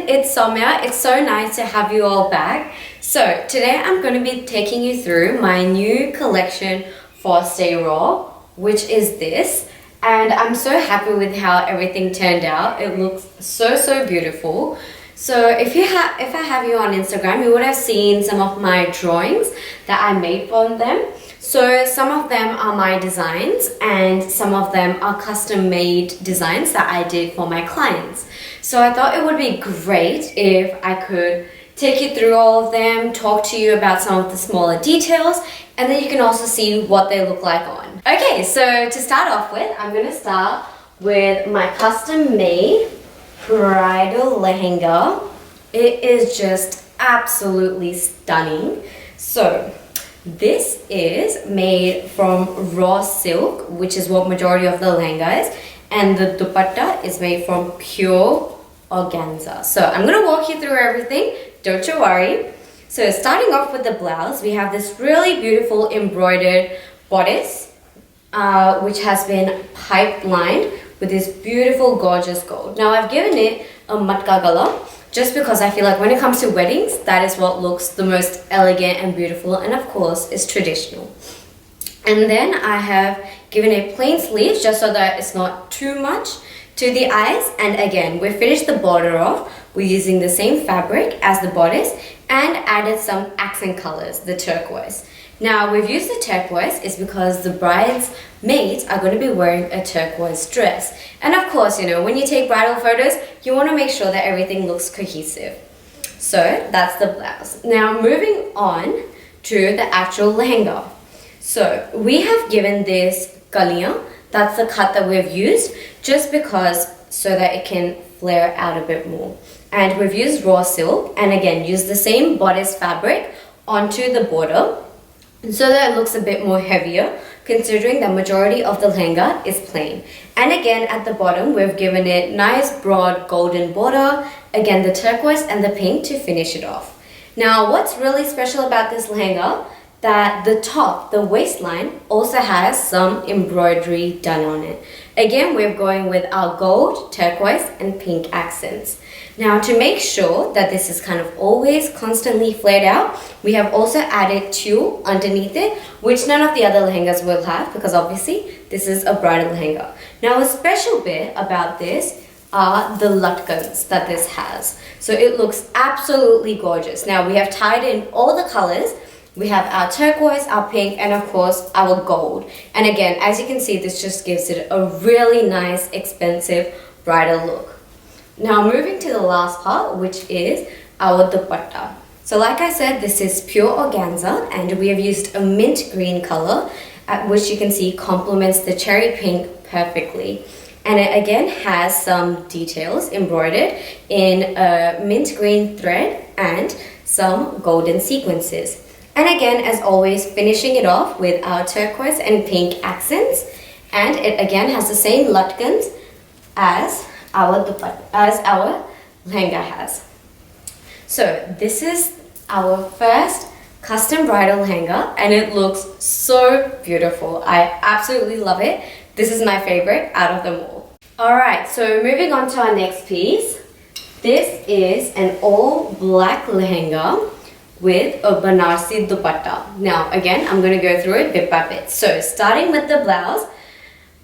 it's Soumya. It's so nice to have you all back. So today I'm going to be taking you through my new collection for Stay Raw, which is this. And I'm so happy with how everything turned out. It looks so beautiful. So if I have you on Instagram, you would have seen some of my drawings that I made from them. So some of them are my designs and some of them are custom made designs that I did for my clients. So I thought it would be great if I could take you through all of them, talk to you about some of the smaller details, and then you can also see what they look like on. Okay, so to start off with, I'm going to start with my custom made bridal lehenga. It is just absolutely stunning. So this is made from raw silk, which is what majority of the lehenga is, and the dupatta is made from pure organza. So I'm going to walk you through everything, don't you worry. So starting off with the blouse, we have this really beautiful embroidered bodice, which has been pipe lined with this beautiful gorgeous gold. Now I've given it a matka gala just because I feel like when it comes to weddings, that is what looks the most elegant and beautiful, and of course is traditional. And then I have given it plain sleeves just so that it's not too much to the eyes. And again, we finished the border off. We're using the same fabric as the bodice and added some accent colors, the turquoise. Now we've used the turquoise is because the bride's maids are going to be wearing a turquoise dress. And of course, you know, when you take bridal photos, you want to make sure that everything looks cohesive. So that's the blouse. Now moving on to the actual lehenga. So we have given this galia, that's the cut that we've used, just because so that it can flare out a bit more. And we've used raw silk and again used the same bodice fabric onto the border so that it looks a bit more heavier, considering the majority of the lehenga is plain. And again at the bottom we've given it nice broad golden border, again the turquoise and the pink to finish it off. Now what's really special about this lehenga, that the top, the waistline, also has some embroidery done on it. Again, we're going with our gold, turquoise and pink accents. Now to make sure that this is kind of always constantly flared out, we have also added tulle underneath it, which none of the other lehengas will have because obviously this is a bridal lehenga. Now a special bit about this are the latkans that this has. So it looks absolutely gorgeous. Now we have tied in all the colors. We have our turquoise, our pink, and of course our gold. And again, as you can see, this just gives it a really nice, expensive bridal look. Now moving to the last part, which is our dupatta. So like I said, this is pure organza and we have used a mint green color, which you can see complements the cherry pink perfectly. And it again has some details embroidered in a mint green thread and some golden sequences. And again, as always, finishing it off with our turquoise and pink accents. And it again has the same latkans as our lehenga has. So this is our first custom bridal lehenga and it looks so beautiful. I absolutely love it. This is my favorite out of them all. Alright, so moving on to our next piece. This is an all black lehenga with a Banarsi dupatta. Now again, I'm going to go through it bit by bit. So starting with the blouse,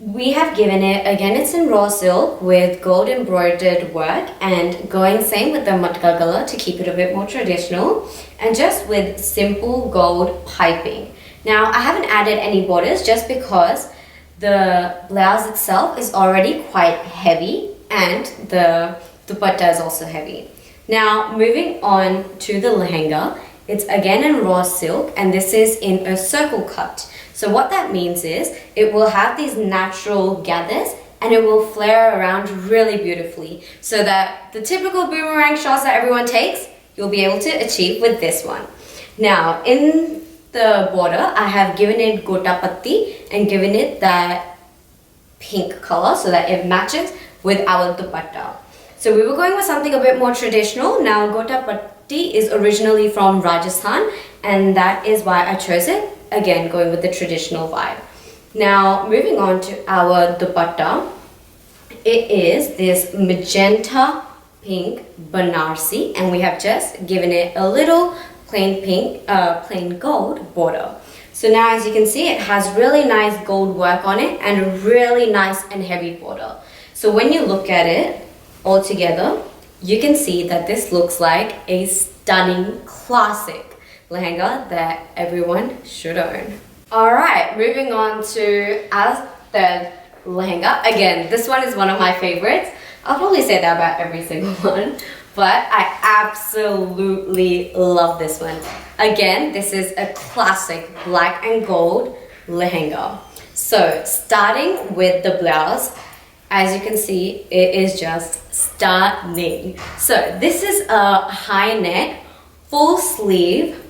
we have given it, again it's in raw silk with gold embroidered work and going same with the matka gala to keep it a bit more traditional and just with simple gold piping. Now I haven't added any borders just because the blouse itself is already quite heavy and the dupatta is also heavy. Now moving on to the lehenga, it's again in raw silk and this is in a circle cut. So what that means is it will have these natural gathers and it will flare around really beautifully so that the typical boomerang shots that everyone takes, you'll be able to achieve with this one. Now in the border, I have given it gota patti and given it that pink color so that it matches with our dupatta. So we were going with something a bit more traditional. Now gota patti is originally from Rajasthan and that is why I chose it. Again, going with the traditional vibe. Now moving on to our dupatta. It is this magenta pink Banarsi, and we have just given it a little plain pink, plain gold border. So now as you can see, it has really nice gold work on it and a really nice and heavy border. So when you look at it all together, you can see that this looks like a stunning classic lehenga that everyone should own. Alright, moving on to our third lehenga. Again, this one is one of my favorites. I'll probably say that about every single one, but I absolutely love this one. Again, this is a classic black and gold lehenga. So starting with the blouse, as you can see, it is just stunning. So this is a high neck, full sleeve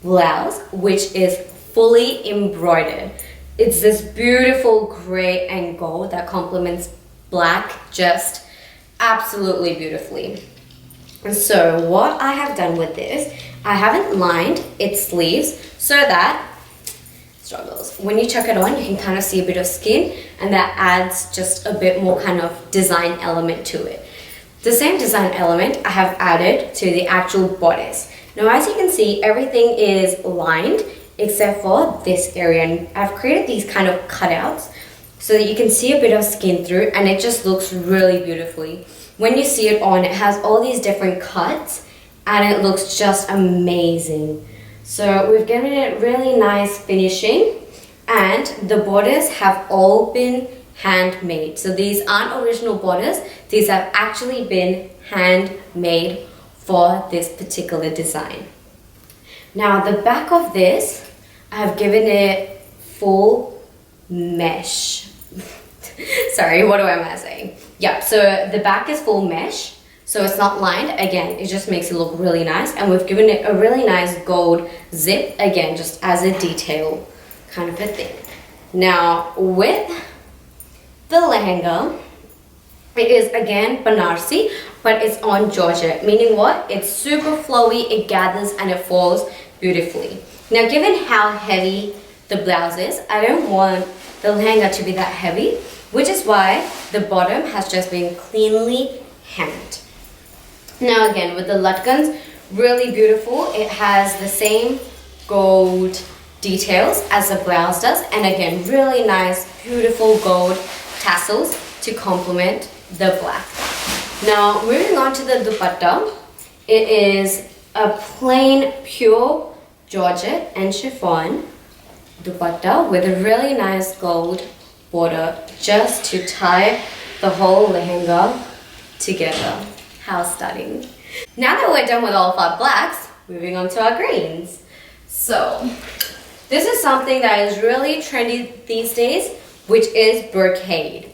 blouse, which is fully embroidered. It's this beautiful gray and gold that complements black just absolutely beautifully. And so what I have done with this, I haven't lined its sleeves so that when you chuck it on, you can kind of see a bit of skin, and that adds just a bit more kind of design element to it. The same design element I have added to the actual bodice. Now as you can see, everything is lined except for this area, and I've created these kind of cutouts so that you can see a bit of skin through, and it just looks really beautifully. When you see it on, it has all these different cuts and it looks just amazing. So we've given it really nice finishing, and the borders have all been handmade. So these aren't original borders, these have actually been handmade for this particular design. Now the back of this, I have given it full mesh. Sorry, what am I saying? Yeah, so the back is full mesh, so it's not lined. Again, it just makes it look really nice, and we've given it a really nice gold zip, again, just as a detail kind of a thing. Now with the lehenga, it is again Banarsi, but it's on georgette, meaning what? It's super flowy, it gathers and it falls beautifully. Now given how heavy the blouse is, I don't want the lehenga to be that heavy, which is why the bottom has just been cleanly hemmed. Now again, with the latkans, really beautiful. It has the same gold details as the blouse does, and again, really nice, beautiful gold tassels to complement the black. Now moving on to the dupatta, it is a plain pure georgette and chiffon dupatta with a really nice gold border just to tie the whole lehenga together. How stunning. Now that we're done with all of our blacks, moving on to our greens. So this is something that is really trendy these days, which is brocade.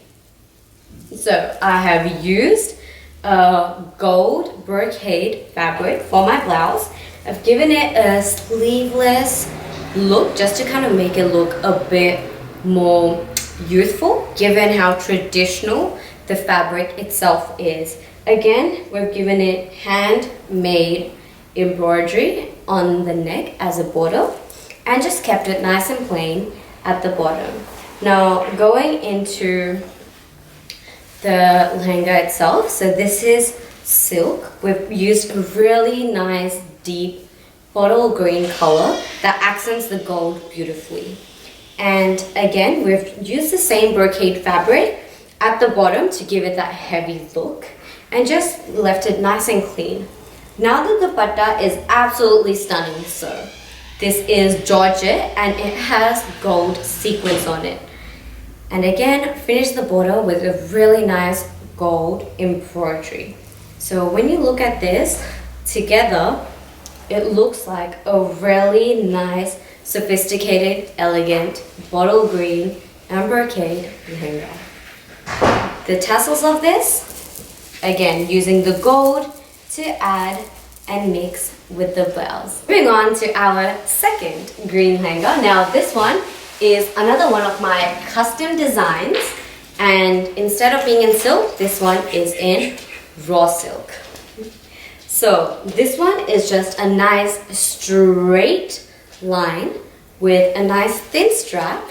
So I have used a gold brocade fabric for my blouse. I've given it a sleeveless look just to kind of make it look a bit more youthful, given how traditional the fabric itself is. Again, we've given it handmade embroidery on the neck as a border and just kept it nice and plain at the bottom. Now going into the lehenga itself, so this is silk. We've used a really nice deep bottle green color that accents the gold beautifully. And again, we've used the same brocade fabric at the bottom to give it that heavy look and just left it nice and clean. Now the dupatta is absolutely stunning. So this is georgette and it has gold sequins on it. And again, finish the border with a really nice gold embroidery. So when you look at this together, it looks like a really nice, sophisticated, elegant bottle green and brocade lehenga. The tassels of this, again, using the gold to add and mix with the blouse. Moving on to our second green lehenga. Now this one is another one of my custom designs, and instead of being in silk, this one is in raw silk. So this one is just a nice straight line with a nice thin strap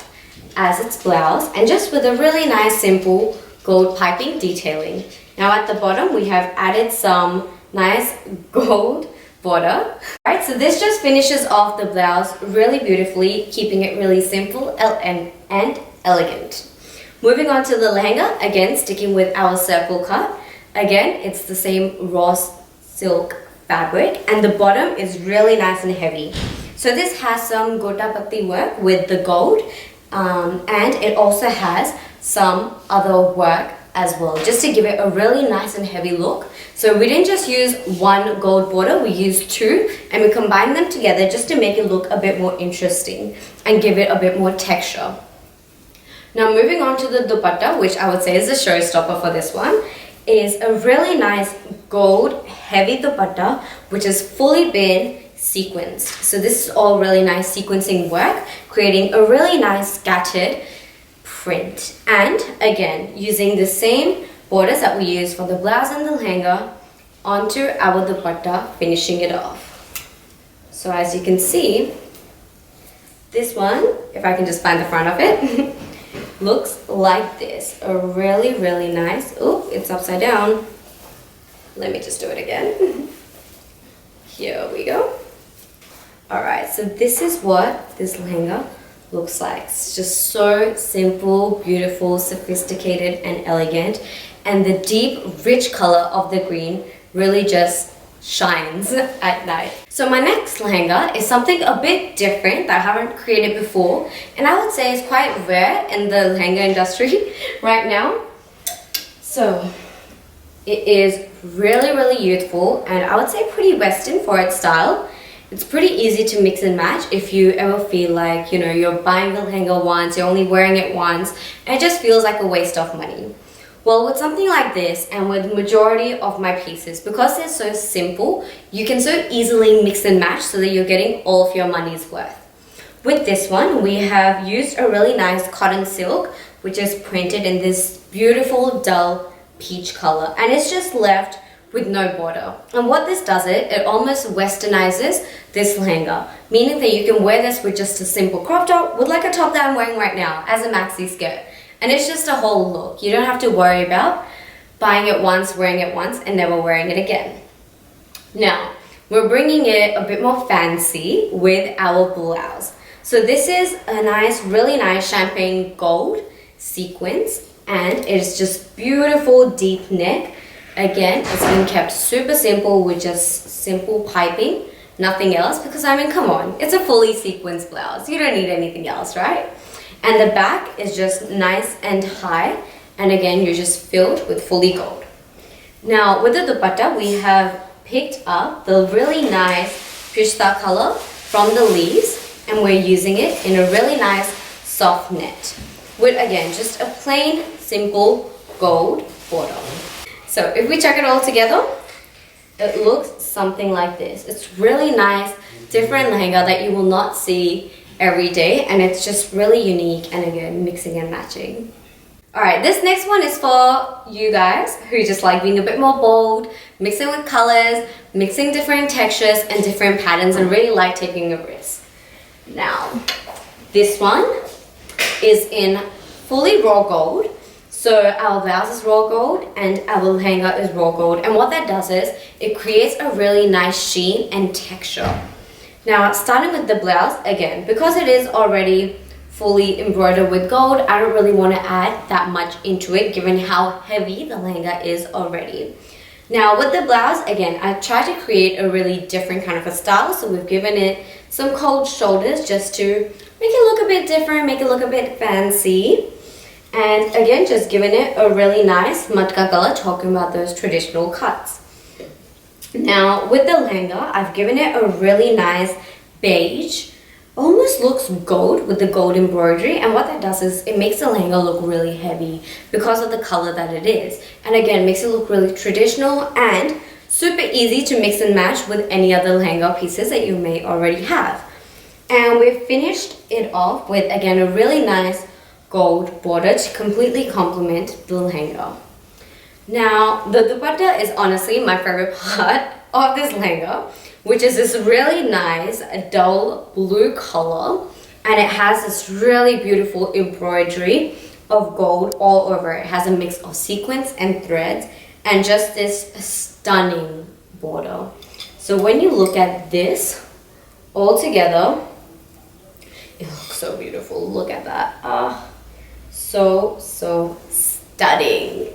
as its blouse, and just with a really nice simple gold piping detailing. Now at the bottom we have added some nice gold border. Alright, so this just finishes off the blouse really beautifully, keeping it really simple and elegant. Moving on to the lehenga, again sticking with our circle cut. Again, it's the same raw silk fabric and the bottom is really nice and heavy. So this has some gotapatti work with the gold and it also has some other work as well, just to give it a really nice and heavy look. So we didn't just use one gold border, we used two and we combined them together just to make it look a bit more interesting and give it a bit more texture. Now moving on to the dupatta, which I would say is the showstopper for this one, is a really nice gold heavy dupatta which has fully been sequenced. So this is all really nice sequencing work, creating a really nice scattered print, and again using the same borders that we used for the blouse and the lehenga onto our dupatta, finishing it off. So as you can see, this one, if I can just find the front of it, looks like this. A really nice, oh, it's upside down. Let me just do it again. Here we go. Alright, so this is what this lehenga looks like. It's just so simple, beautiful, sophisticated and elegant, and the deep rich color of the green really just shines at night. So my next lehenga is something a bit different that I haven't created before, and I would say it's quite rare in the lehenga industry right now. So it is really youthful and I would say pretty western for its style. It's pretty easy to mix and match if you ever feel like, you know, you're buying the lehenga once, you're only wearing it once, and it just feels like a waste of money. Well, with something like this and with the majority of my pieces, because they're so simple, you can so easily mix and match so that you're getting all of your money's worth. With this one, we have used a really nice cotton silk, which is printed in this beautiful dull peach color, and it's just left with no border. And what this does, it almost westernizes this lehenga, meaning that you can wear this with just a simple crop top, with like a top that I'm wearing right now as a maxi skirt. And it's just a whole look. You don't have to worry about buying it once, wearing it once, and never wearing it again. Now, we're bringing it a bit more fancy with our blouse. So this is a nice, really nice champagne gold sequence, and it's just beautiful deep neck. Again, it's been kept super simple with just simple piping, nothing else, because I mean, come on, it's a fully sequenced blouse. You don't need anything else, right? And the back is just nice and high, and again, you're just filled with fully gold. Now, with the dupatta, we have picked up the really nice pista color from the leaves, and we're using it in a really nice soft net with, again, just a plain, simple gold border. So if we check it all together, it looks something like this. It's really nice, different lehenga that you will not see every day, and it's just really unique, and again, mixing and matching. Alright, this next one is for you guys who just like being a bit more bold, mixing with colors, mixing different textures and different patterns, and really like taking a risk. Now, this one is in fully raw gold. So our blouse is raw gold and our lehenga is raw gold, and what that does is it creates a really nice sheen and texture. Now, starting with the blouse, again, because it is already fully embroidered with gold, I don't really want to add that much into it given how heavy the lehenga is already. Now with the blouse, again, I tried to create a really different kind of a style, so we've given it some cold shoulders just to make it look a bit different, make it look a bit fancy. And again, just giving it a really nice matka color, talking about those traditional cuts. Now with the lehenga, I've given it a really nice beige, almost looks gold with the gold embroidery, and what that does is it makes the lehenga look really heavy because of the color that it is, and again makes it look really traditional and super easy to mix and match with any other lehenga pieces that you may already have. And we've finished it off with, again, a really nice gold border to completely complement the lehenga. Now, the dupatta is honestly my favorite part of this lehenga, which is this really nice dull blue color, and it has this really beautiful embroidery of gold all over. It has a mix of sequins and threads, and just this stunning border. So when you look at this all together, it looks so beautiful. Look at that. So stunning.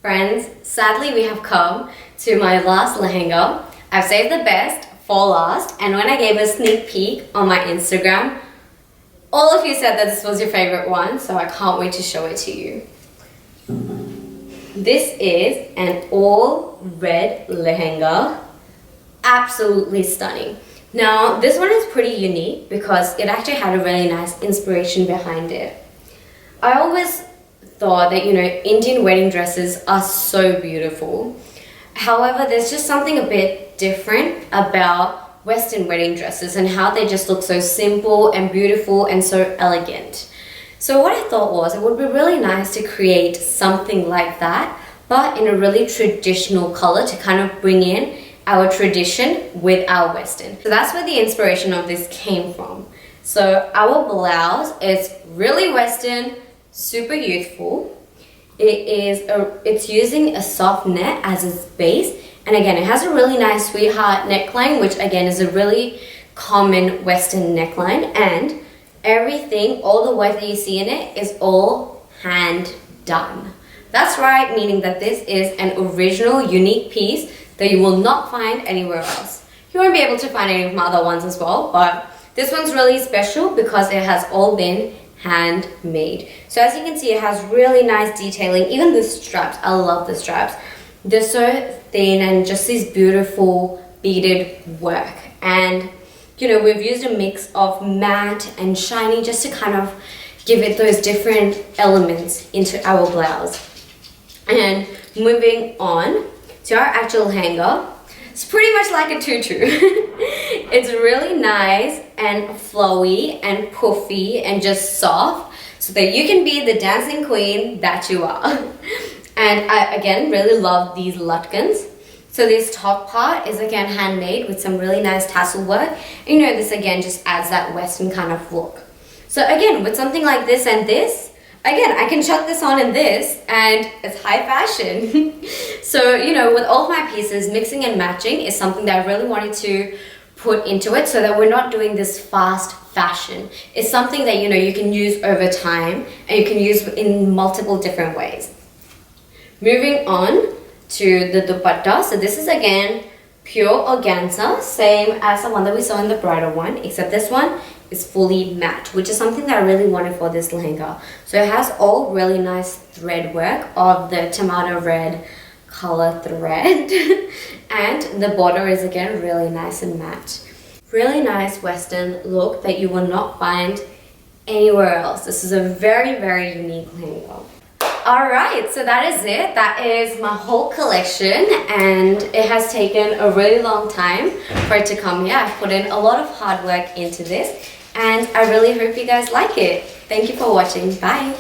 Friends, sadly we have come to my last lehenga. I've saved the best for last, and when I gave a sneak peek on my Instagram, all of you said that this was your favorite one, so I can't wait to show it to you. This is an all red lehenga. Absolutely stunning. Now, this one is pretty unique because it actually had a really nice inspiration behind it. I always thought that, Indian wedding dresses are so beautiful. However, there's just something a bit different about Western wedding dresses and how they just look so simple and beautiful and so elegant. So what I thought was it would be really nice to create something like that, but in a really traditional color to kind of bring in our tradition with our Western. So that's where the inspiration of this came from. So our blouse is really Western, super youthful. It's using a soft net as its base, and again it has a really nice sweetheart neckline, which again is a really common Western neckline, and everything, all the work that you see in it is all hand done. That's right, meaning that this is an original unique piece that you will not find anywhere else. You won't be able to find any of my other ones as well, but this one's really special because it has all been handmade. So as you can see, it has really nice detailing. Even the straps, I love the straps. They're so thin and just this beautiful beaded work. And we've used a mix of matte and shiny just to kind of give it those different elements into our blouse. And moving on to our actual hanger, it's pretty much like a tutu. It's really nice and flowy and puffy and just soft so that you can be the dancing queen that you are. And I again really love these lutkins. So this top part is again handmade with some really nice tassel work. This again just adds that Western kind of look. So again, with something like this and this, again, I can chuck this on in this and it's high fashion. So, with all of my pieces, mixing and matching is something that I really wanted to put into it so that we're not doing this fast fashion. It's something that, you can use over time and you can use in multiple different ways. Moving on to the dupatta. So this is again pure organza, same as the one that we saw in the bridal one, except this one is fully matte, which is something that I really wanted for this lehenga. So it has all really nice thread work of the tomato red color thread and the border is again really nice and matte. Really nice Western look that you will not find anywhere else. This is a very, very unique lehenga. Alright, so that is it. That is my whole collection and it has taken a really long time for it to come here. I've put in a lot of hard work into this and I really hope you guys like it. Thank you for watching. Bye.